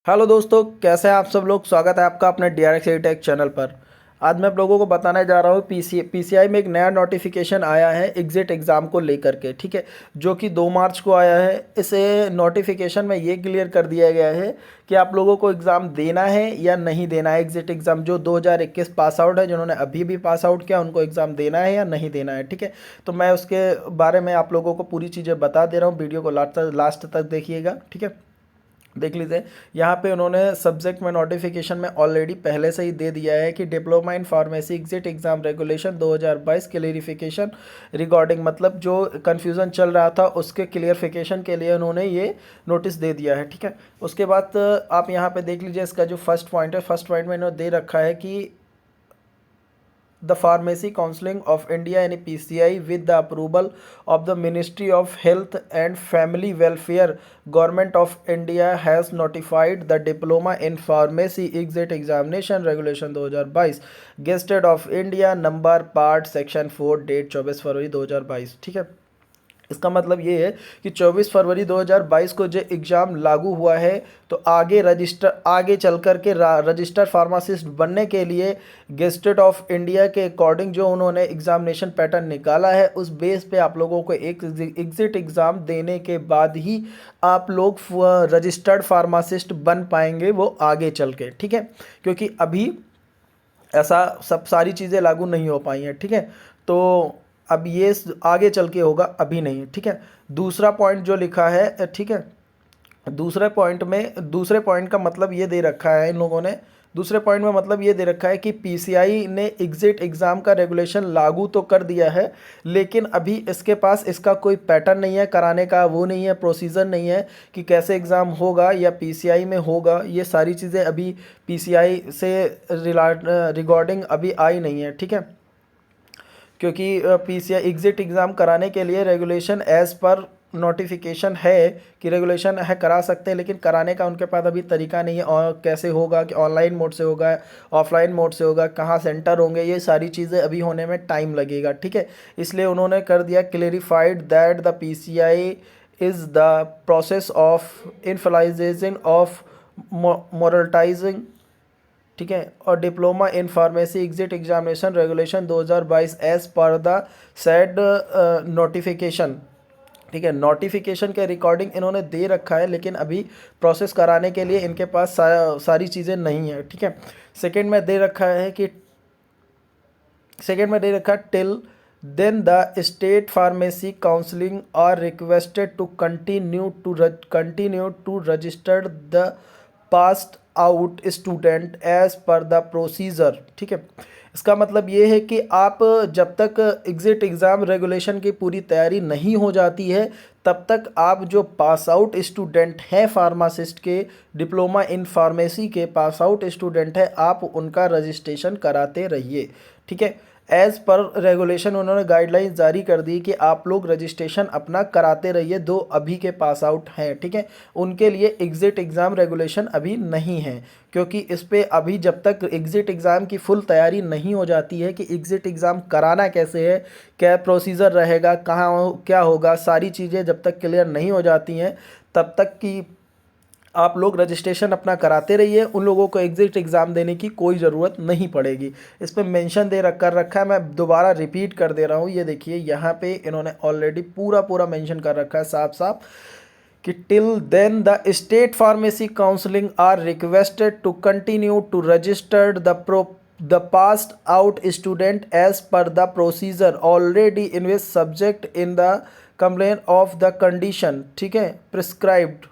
Hello दोस्तों, कैसे हैं आप सब लोग। स्वागत है आपका अपने DRX एग्रीटेक चैनल पर। आज मैं आप लोगों को बताने जा रहा हूँ पीसीआई में एक नया नोटिफिकेशन आया है एग्जिट एग्ज़ाम को लेकर के, ठीक है, जो कि 2 मार्च को आया है। इस नोटिफिकेशन में ये क्लियर कर दिया गया है कि आप लोगों को एग्ज़ाम देना है या नहीं देना है। एग्जिट एग्ज़ाम जो 2021 पास आउट है, जिन्होंने अभी भी पास आउट किया, उनको एग्ज़ाम देना है या नहीं देना है, ठीक है। तो मैं उसके बारे में आप लोगों को पूरी चीज़ें बता दे रहा हूँ। वीडियो को लास्ट तक देखिएगा, ठीक है। देख लीजिए, यहाँ पे उन्होंने सब्जेक्ट में नोटिफिकेशन में ऑलरेडी पहले से ही दे दिया है कि diploma in pharmacy exit exam regulation 2022 clarification regarding, मतलब जो कन्फ्यूज़न चल रहा था उसके क्लियरिफिकेशन के लिए उन्होंने ये नोटिस दे दिया है, ठीक है। उसके बाद आप यहाँ पे देख लीजिए, इसका जो फर्स्ट पॉइंट है, फर्स्ट पॉइंट में इन्होंने दे रखा है कि the Pharmacy Council of India and PCI with the approval of the Ministry of Health and Family Welfare, Government of India has notified the Diploma in Pharmacy Exit Examination Regulation 2022 Gazetted of India number part section 4 date 24 फरवरी 2022, ठीक है। इसका मतलब ये है कि 24 फरवरी 2022 को जो एग्ज़ाम लागू हुआ है, तो आगे चल कर के रजिस्टर फार्मासिस्ट बनने के लिए गेस्टेड ऑफ इंडिया के अकॉर्डिंग जो उन्होंने एग्ज़ामिनेशन पैटर्न निकाला है, उस बेस पे आप लोगों को एक एग्ज़िट एग्ज़ाम देने के बाद ही आप लोग रजिस्टर्ड फार्मासिस्ट बन पाएंगे वो आगे चल के, ठीक है। क्योंकि अभी ऐसा सब सारी चीज़ें लागू नहीं हो पाई हैं, ठीक है। तो अब ये आगे चल के होगा, अभी नहीं, ठीक है। दूसरा पॉइंट जो लिखा है, ठीक है, दूसरे पॉइंट का मतलब ये दे रखा है इन लोगों ने, दूसरे पॉइंट में मतलब ये दे रखा है कि पीसीआई ने एग्जिट एग्ज़ाम का रेगुलेशन लागू तो कर दिया है, लेकिन अभी इसके पास इसका कोई पैटर्न नहीं है कराने का, वो नहीं है, प्रोसीजर नहीं है कि कैसे एग्ज़ाम होगा या पीसीआई में होगा। ये सारी चीज़ें अभी पीसीआई से रिगार्डिंग अभी आई नहीं है, ठीक है। क्योंकि पीसीआई एग्जिट एग्ज़ाम कराने के लिए रेगुलेशन एज़ पर नोटिफिकेशन है कि रेगुलेशन है, करा सकते हैं, लेकिन कराने का उनके पास अभी तरीका नहीं है। और कैसे होगा, कि ऑनलाइन मोड से होगा, ऑफलाइन मोड से होगा, कहाँ सेंटर होंगे, ये सारी चीज़ें अभी होने में टाइम लगेगा, ठीक है। इसलिए उन्होंने कर दिया clarified that the PCI is the process of finalization of mortising, ठीक है, और diploma in pharmacy exit examination regulation 2022 as per the said notification, ठीक है। नोटिफिकेशन के रिकॉर्डिंग इन्होंने दे रखा है, लेकिन अभी प्रोसेस कराने के लिए इनके पास सारी चीज़ें नहीं है, ठीक है। सेकेंड में दे रखा है कि till then the state pharmacy counselling are requested to continue to registered the passed out student as per the procedure, ठीक है। इसका मतलब ये है कि आप जब तक एग्जिट एग्ज़ाम रेगुलेशन की पूरी तैयारी नहीं हो जाती है, तब तक आप जो पास आउट स्टूडेंट हैं फार्मासिस्ट के, डिप्लोमा इन फार्मेसी के पास आउट स्टूडेंट हैं, आप उनका रजिस्ट्रेशन कराते रहिए, ठीक है। एज़ पर रेगुलेशन उन्होंने गाइडलाइंस जारी कर दी कि आप लोग रजिस्ट्रेशन अपना कराते रहिए, दो अभी के पास आउट हैं, ठीक है। उनके लिए एग्जिट एग्ज़ाम रेगुलेशन अभी नहीं है, क्योंकि इस पर अभी जब तक एग्जिट एग्ज़ाम की फुल तैयारी नहीं हो जाती है कि एग्जिट एग्ज़ाम कराना कैसे है, क्या प्रोसीजर रहेगा, कहाँ क्या होगा, सारी चीज़ें जब तक क्लियर नहीं हो जाती हैं, तब तक की आप लोग रजिस्ट्रेशन अपना कराते रहिए। उन लोगों को एग्जिट एग्ज़ाम देने की कोई ज़रूरत नहीं पड़ेगी। इस पर मेंशन कर रखा है, मैं दोबारा रिपीट कर दे रहा हूँ। ये देखिए, यहाँ पे इन्होंने ऑलरेडी पूरा मेंशन कर रखा है साफ साफ कि till then the state pharmacy counselling are requested to continue to registered the passed out student as per the procedure already in which subject in the complain of the condition, ठीक है, prescribed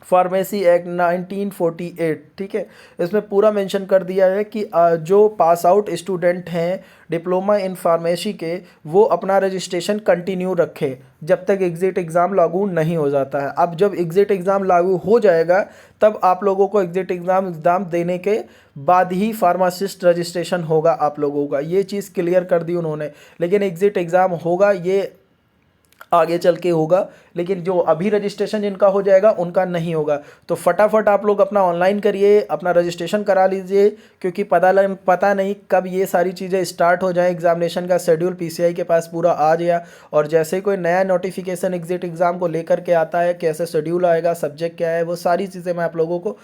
pharmacy act 1948, ठीक है। इसमें पूरा mention कर दिया है कि जो पास आउट स्टूडेंट हैं डिप्लोमा इन फार्मेसी के, वो अपना रजिस्ट्रेशन कंटिन्यू रखें जब तक एग्जिट एग्ज़ाम लागू नहीं हो जाता है। अब जब एग्जिट एग्ज़ाम लागू हो जाएगा, तब आप लोगों को एग्जिट एग्ज़ाम देने के बाद ही फार्मासिस्ट रजिस्ट्रेशन होगा आप लोगों का। ये चीज़ क्लियर कर दी उन्होंने, लेकिन एग्जिट एग्ज़ाम होगा ये आगे चल के होगा, लेकिन जो अभी रजिस्ट्रेशन जिनका हो जाएगा उनका नहीं होगा। तो फटाफट आप लोग अपना ऑनलाइन करिए, अपना रजिस्ट्रेशन करा लीजिए, क्योंकि पता नहीं कब ये सारी चीज़ें स्टार्ट हो जाए। एग्जामिनेशन का शेड्यूल पीसीआई के पास पूरा आ गया, और जैसे ही कोई नया नोटिफिकेशन एग्जिट एग्ज़ाम को लेकर के आता है, कैसे शेड्यूल आएगा, सब्जेक्ट क्या है, वो सारी चीज़ें मैं आप लोगों को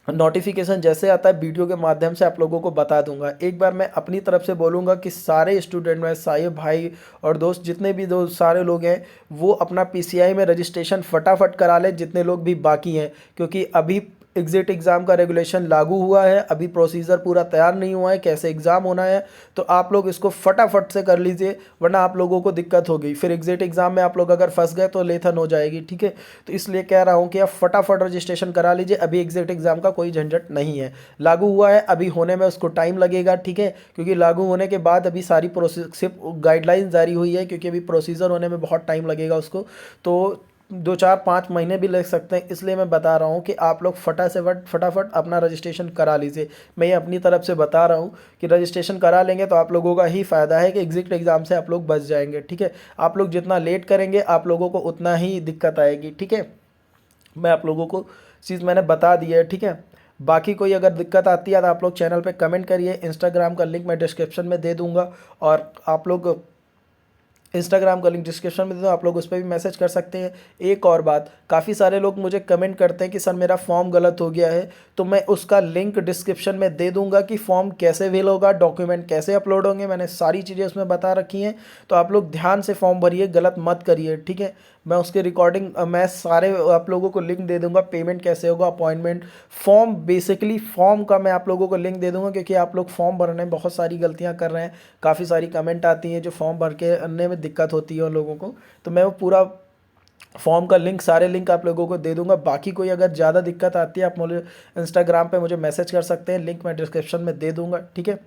नोटिफिकेशन जैसे आता है वीडियो के माध्यम से आप लोगों को बता दूंगा। एक बार मैं अपनी तरफ से बोलूँगा कि सारे स्टूडेंट में सारे भाई और दोस्त जितने भी दोस्त सारे लोग हैं वो अपना पीसीआई में रजिस्ट्रेशन फटाफट करा लें, जितने लोग भी बाकी हैं, क्योंकि अभी एग्जिट एग्ज़ाम का रेगुलेशन लागू हुआ है, अभी प्रोसीजर पूरा तैयार नहीं हुआ है कैसे एग्ज़ाम होना है। तो आप लोग इसको फटाफट से कर लीजिए, वरना आप लोगों को दिक्कत होगी, फिर एग्जिट एग्ज़ाम में आप लोग अगर फंस गए तो लेथन हो जाएगी। ठीक है, तो इसलिए कह रहा हूँ कि आप फटाफट रजिस्ट्रेशन करा लीजिए, अभी एग्जिट एग्ज़ाम का कोई झंझट नहीं है। लागू हुआ है, अभी होने में उसको टाइम लगेगा। ठीक है, क्योंकि लागू होने के बाद अभी सारी प्रोसेस गाइडलाइन जारी हुई है, क्योंकि अभी प्रोसीजर होने में बहुत टाइम लगेगा उसको, तो 2 4 5 महीने भी लग सकते हैं। इसलिए मैं बता रहा हूँ कि आप लोग फटाफट अपना रजिस्ट्रेशन करा लीजिए। मैं ये अपनी तरफ से बता रहा हूँ कि रजिस्ट्रेशन करा लेंगे तो आप लोगों का ही फ़ायदा है कि एग्जिट एग्ज़ाम से आप लोग बच जाएंगे। ठीक है, आप लोग जितना लेट करेंगे आप लोगों को उतना ही दिक्कत आएगी। ठीक है, मैं आप लोगों को चीज़ मैंने बता दी है। ठीक है, बाकी कोई अगर दिक्कत आती है तो आप लोग चैनल पे कमेंट करिए। इंस्टाग्राम का लिंक मैं डिस्क्रिप्शन में दे दूँगा, और आप लोग इंस्टाग्राम का लिंक डिस्क्रिप्शन में दे दो, आप लोग उस पर भी मैसेज कर सकते हैं। एक और बात, काफ़ी सारे लोग मुझे कमेंट करते हैं कि सर मेरा फॉर्म गलत हो गया है, तो मैं उसका लिंक डिस्क्रिप्शन में दे दूंगा कि फॉर्म कैसे फिल होगा, डॉक्यूमेंट कैसे अपलोड होंगे, मैंने सारी चीज़ें उसमें बता रखी हैं। तो आप लोग ध्यान से फॉर्म भरिए, गलत मत करिए। ठीक है, मैं उसके रिकॉर्डिंग मैं सारे आप लोगों को लिंक दे दूंगा, पेमेंट कैसे होगा, अपॉइंटमेंट फॉर्म, बेसिकली फॉर्म का मैं आप लोगों को लिंक दे दूंगा, क्योंकि आप लोग फॉर्म भरने में बहुत सारी गलतियां कर रहे हैं। काफ़ी सारी कमेंट आती हैं जो फॉर्म भर के अन्य में दिक्कत होती है उन लोगों को, तो मैं वो पूरा फॉर्म का लिंक, सारे लिंक आप लोगों को दे दूंगा। बाकी कोई अगर ज़्यादा दिक्कत आती है आप मुझे इंस्टाग्राम पे मुझे मैसेज कर सकते हैं, लिंक मैं डिस्क्रिप्शन में दे दूंगा। ठीक है,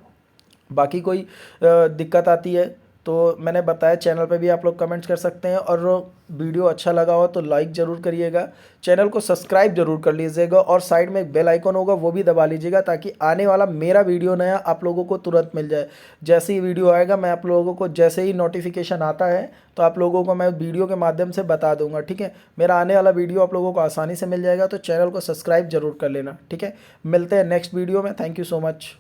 बाकी कोई दिक्कत आती है तो मैंने बताया चैनल पे भी आप लोग कमेंट्स कर सकते हैं, और वीडियो अच्छा लगा हो तो लाइक ज़रूर करिएगा, चैनल को सब्सक्राइब जरूर कर लीजिएगा, और साइड में एक बेल आइकन होगा वो भी दबा लीजिएगा, ताकि आने वाला मेरा वीडियो नया आप लोगों को तुरंत मिल जाए। जैसे ही वीडियो आएगा मैं आप लोगों को, जैसे ही नोटिफिकेशन आता है तो आप लोगों को मैं वीडियो के माध्यम से बता दूंगा। ठीक है, मेरा आने वाला वीडियो आप लोगों को आसानी से मिल जाएगा, तो चैनल को सब्सक्राइब जरूर कर लेना। ठीक है, मिलते हैं नेक्स्ट वीडियो में। Thank you so much.